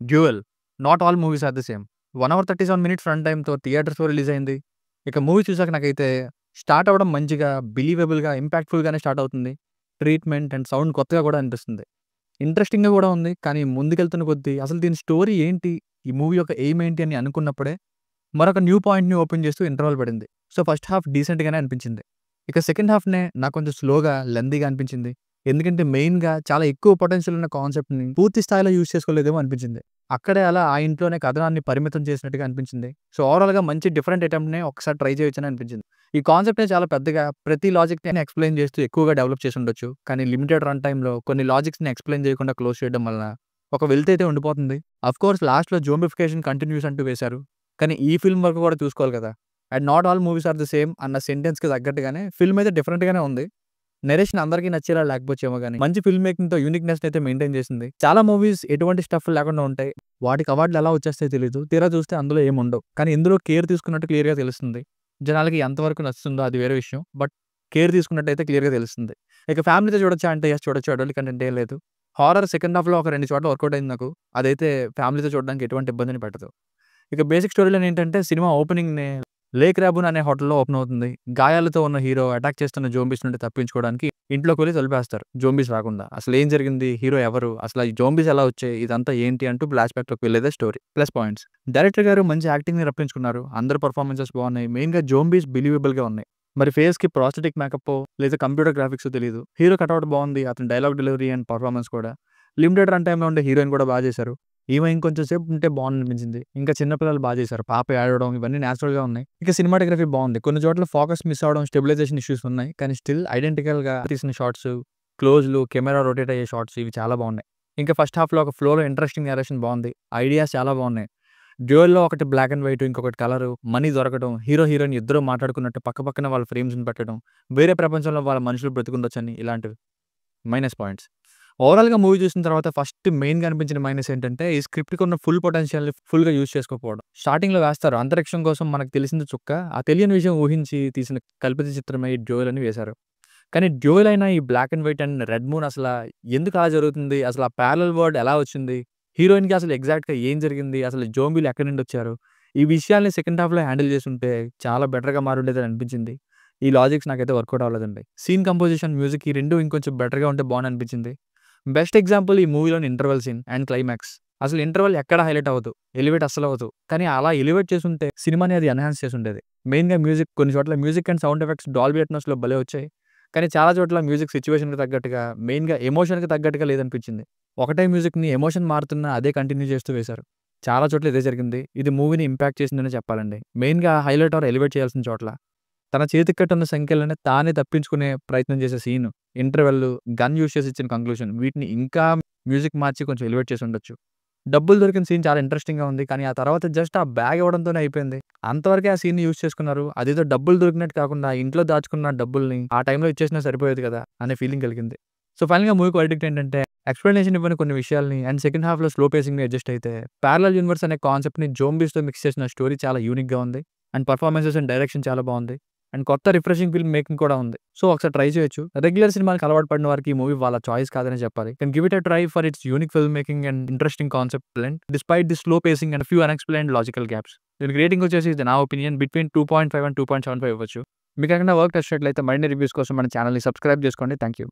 'Dual'. Not all movies are the same. 1 hour 37 minutes run టైమ్‌తో theatre show release అయింది. ఇక movie చూసాక నాకైతే స్టార్ట్ అవ్వడం మంచిగా, బిలీవబుల్‌గా, ఇంపాక్ట్‌ఫుల్‌గానే స్టార్ట్ అవుతుంది. ట్రీట్‌మెంట్ అండ్ సౌండ్ కొత్తగా కూడా అనిపిస్తుంది. ఇంట్రెస్టింగ్‌గా కూడా ఉంది. కానీ ముందుకెళ్తున్న కొద్దీ అసలు దీని స్టోరీ ఏంటి? ఈ మూవీ యొక్క ఎయిమ్ ఏంటి అని అనుకున్నప్పుడే మరొక న్యూ పాయింట్‌ని ఓపెన్ చేస్తూ ఇంటర్వల్ పడింది. సో, ఫస్ట్ హాఫ్ డీసెంట్‌గానే అనిపించింది. ఇక సెకండ్ హాఫ్‌నే నాకు కొంచెం స్లోగా, లెంథీగా అనిపించింది. ఎందుకంటే మెయిన్‌గా చాలా ఎక్కువ పొటెన్షియల్ ఉన్న కాన్సెప్ట్‌ని పూర్తి స్థాయిలో యూజ్ చేసుకోలేదేమో అనిపించింది. అక్కడే అలా ఆ ఇంట్లోనే కథనాన్ని పరిమితం చేసినట్టుగా అనిపించింది. సో, ఓవరాల్‌గా మంచి డిఫరెంట్ అటెంప్ట్‌నే ఒకసారి ట్రై చేయొచ్చని అనిపించింది. ఈ కాన్సెప్ట్‌నే చాలా పెద్దగా ప్రతి లాజిక్‌ని ఎక్స్‌ప్లెయిన్ చేస్తూ ఎక్కువగా డెవలప్ చేసి ఉండొచ్చు. కానీ లిమిటెడ్ రన్ టైమ్‌లో కొన్ని లాజిక్స్‌ని ఎక్స్‌ప్లెయిన్ చేయకుండా క్లోజ్ చేయడం వలన ఒక వెల్త్ అయితే ఉండిపోతుంది. ఆఫ్‌కోర్స్ లాస్ట్‌లో జోంబిఫికేషన్ కంటిన్యూస్ అంటూ వేశారు. కానీ ఈ ఫిల్మ్ వరకు కూడా చూసుకోవాలి కదా! And not all movies are the same అన్న సెంటెన్స్‌కి తగ్గట్టుగానే ఫిల్మ్ అయితే డిఫరెంట్‌గానే ఉంది. నరేషన్ అందరికీ నచ్చేలా లేకపోవచ్చేమో గానీ, మంచి ఫిల్మ్ మేకింగ్‌తో యూనిక్‌నెస్‌ని అయితే మెయింటైన్ చేసింది. చాలా మూవీస్ ఎటువంటి స్టఫ్ లేకుండా ఉంటాయి. వాటికి అవార్డులు ఎలా వచ్చేస్తాయో తెలీదు. తీరా చూస్తే అందులో ఏముండవు. కానీ ఇందులో కేర్ తీసుకున్నట్టు క్లియర్‌గా తెలుస్తుంది. జనాలకి ఎంతవరకు నచ్చుతుందో అది వేరే విషయం. బట్ కేర్ తీసుకున్నట్టయితే క్లియర్‌గా తెలుస్తుంది. ఇక ఫ్యామిలీతో చూడొచ్చా అంటే యెస్ చూడొచ్చు. అడల్ట్ కంటెంట్ ఏం లేదు. హారర్ సెకండ్ హాఫ్‌లో ఒక 2 చోట్ల వర్కౌట్ అయింది నాకు. అదైతే ఫ్యామిలీతో చూడడానికి ఎటువంటి ఇబ్బందిని పెట్టదు. ఇక బేసిక్ స్టోరీ లైన్ ఏంటంటే సినిమా ఓపెనింగ్‌నే లేక్ రాబూన్ అనే హోటల్‌లో ఓపెన్ అవుతుంది. గాయాలతో ఉన్న హీరో అటాక్ చేస్తున్న జోంబీస్ నుండి తప్పించుకోవడానికి ఇంట్లోకెళ్ళి తలుపేస్తారు. జోంబీస్ రాకుండా. అసలేం జరిగింది? హీరో ఎవరు? అసలు ఈ జోంబీస్ ఎలా వచ్చాయి? ఇదంతా ఏంటి? అంటూ ఫ్లాష్ బ్యాక్‌లోకి వెళ్ళేదే స్టోరీ. Plus points. డైరెక్టర్ గారు మంచి యాక్టింగ్‌ని రప్పించుకున్నారు. అందరి పెర్ఫార్మన్సెస్ బాగున్నాయి. మెయిన్‌గా జోంబీస్ బిలీవబుల్‌గా ఉన్నాయి. మరి ఫేస్‌కి ప్రాస్థెటిక్ మేకప్పో లేదా కంప్యూటర్ గ్రాఫిక్సో తెలీదు. హీరో కటౌట్ బాగుంది. అతని డైలాగ్ డెలివరీ అండ్ పెర్ఫార్మన్స్ కూడా. లిమిటెడ్ రన్ టైమ్‌లో ఉండే హీరోయిన్ కూడా చేశారు. ఈమె ఇంకొంచెం సేపు ఉంటే బాగుందనిపించింది. ఇంకా చిన్న పిల్లలు చేశారు. పాప ఏడవడం ఇవన్నీ నేచురల్‌గా ఉన్నాయి. ఇక సినిమాటోగ్రఫీ బాగుంది. కొన్ని చోట్ల ఫోకస్ మిస్ అవ్వడం, స్టెబిలైజేషన్ ఇష్యూస్ ఉన్నాయి. కానీ స్టిల్ ఐడెంటికల్‌గా తీసిన షాట్స్, క్లోజ్‌లు, కెమెరా రొటేట్ అయ్యే షాట్స్ ఇవి చాలా బాగున్నాయి. ఇంకా ఫస్ట్ హాఫ్‌లో ఒక ఫ్లోలో ఇంట్రెస్టింగ్ నరేషన్ బాగుంది. ఐడియాస్ చాలా బాగున్నాయి. డ్యూయల్‌లో ఒకటి బ్లాక్ అండ్ వైట్, ఇంకొకటి కలరు, మనీ దొరకడం, హీరో, హీరోయిన్ ఇద్దరు మాట్లాడుకున్నట్టు పక్కపక్కన వాళ్ళ ఫ్రేమ్స్‌ని పెట్టడం, వేరే ప్రపంచంలో వాళ్ళ మనుషులు బ్రతికుండొచ్చని ఇలాంటివి మైనస్ పాయింట్స్. ఓవరాల్‌గా మూవీ చూసిన తర్వాత ఫస్ట్ మెయిన్‌గా అనిపించిన మైనస్ ఏంటంటే, ఈ స్క్రిప్ట్‌కి ఉన్న ఫుల్ పొటెన్షియల్‌ని ఫుల్‌గా యూజ్ చేసుకోకపోవడం. స్టార్టింగ్‌లో వేస్తారు. అంతరిక్షం కోసం మనకు తెలిసింది చుక్క. ఆ తెలియని విషయం ఊహించి తీసిన కల్పిత చిత్రమే ఈ 'డ్యూయల్' అని వేశారు. కానీ 'డ్యూయల్' అయినా ఈ black and white and red moon అసల ఎందుకు అలా జరుగుతుంది? అసలు ఆ ప్యారలల్ వరల్డ్ ఎలా వచ్చింది? హీరోయిన్‌కి అసలు ఎగ్జాక్ట్‌గా ఏం జరిగింది? అసలు జోంబీలు ఎక్కడి నుండి వచ్చారు? ఈ విషయాల్ని సెకండ్ హాఫ్‌లో హ్యాండిల్ చేసుంటే చాలా బెటర్‌గా మారుండేదని అనిపించింది. ఈ లాజిక్స్ నాకైతే వర్కౌట్ అవ్వలేదండి. సీన్ కంపోజిషన్, మ్యూజిక్ ఈ 2 ఇంకొంచెం బెటర్‌గా ఉంటే బావుండనిపించింది. బెస్ట్ ఎగ్జాంపుల్ ఈ మూవీలోని ఇంటర్వల్ సీన్ అండ్ క్లైమాక్స్. అసలు ఇంటర్వల్ ఎక్కడ హైలైట్ అవ్వదు. ఎలివేట్ అస్సలవ్వదు. కానీ అలా ఎలివేట్ చేసుంటే సినిమాని అది ఎన్హాన్స్ చేసుండేది. మెయిన్‌గా మ్యూజిక్ కొన్ని చోట్ల music and sound effects Dolby అట్మాస్‌లో భలే వచ్చాయి. కానీ చాలా చోట్ల మ్యూజిక్ సిట్యుయేషన్‌కి తగ్గట్టుగా, మెయిన్‌గా ఎమోషన్‌కి తగ్గట్టుగా లేదనిపించింది. ఒకటే మ్యూజిక్‌ని ఎమోషన్ మారుతున్నా అదే కంటిన్యూ చేస్తూ వేశారు. చాలా చోట్ల ఇదే జరిగింది. ఇది మూవీని ఇంపాక్ట్ చేసిందనే చెప్పాలండి. మెయిన్‌గా హైలైట్ ఆర్ ఎలివేట్ చేయాల్సిన చోట్ల. తన చేతికి కట్టున్న సంకెళ్ళని తానే తప్పించుకునే ప్రయత్నం చేసే సీను, ఇంటర్వెల్, గన్ యూజ్ చేసి ఇచ్చిన కంక్లూజన్ వీటిని ఇంకా మ్యూజిక్ మార్చి కొంచెం ఎలివేట్ చేసి ఉండొచ్చు. డబ్బులు దొరికిన సీన్ చాలా ఇంట్రెస్టింగ్‌గా ఉంది. కానీ ఆ తర్వాత జస్ట్ ఆ బ్యాగ్ ఇవ్వడంతోనే అయిపోయింది. అంతవరకే ఆ సీన్‌ని యూజ్ చేసుకున్నారు. అదేదో డబ్బులు దొరికినట్టు కాకుండా ఇంట్లో దాచుకున్న డబ్బుల్ని ఆ టైంలో ఇచ్చేసినా సరిపోయేది కదా! అనే ఫీలింగ్ కలిగింది. సో, ఫైనల్‌గా మూవీకి వర్డిక్ట్ ఏంటంటే ఎక్స్‌ప్లనేషన్ ఇవ్వని కొన్ని విషయాల్ని అండ్ సెకండ్ హాఫ్‌లో స్లో పేసింగ్‌ని అడ్జస్ట్ అయితే పారలెల్ యూనివర్స్ అనే కాన్సెప్ట్‌ని జోంబీస్‌తో మిక్స్ చేసిన స్టోరీ చాలా యూనిక్‌గా ఉంది. అండ్ పెర్ఫార్మన్సెస్ అండ్ డైరెక్షన్ చాలా బాగుంది. అండ్ కొత్త రిఫ్రెషింగ్ ఫిల్మ్ మేకింగ్ కూడా ఉంది. సో, ఒకసారి ట్రై చేయొచ్చు. రెగ్యులర్ సినిమాలకి అలవాటు పడిన వారికి ఈ మూవీ వాళ్ళ చాయిస్ కాదనే చెప్పాలి. Can give it a try for it's unique film making and interesting concept blend despite the slow facing and few unexplained logical gaps. దీనికి రేటింగ్ వచ్చేసి ఇది నా ఒపీనియన్ బిట్వీన్ 2.5 అండ్ 2.75 ఇవ్వచ్చు. మీకేమైనా వర్క్ నచ్చినట్లయితే మరిన్ని రివ్యూస్ కోసం మన ఛానెల్‌ని సబ్స్క్రైబ్ చేసుకోండి. Thank you.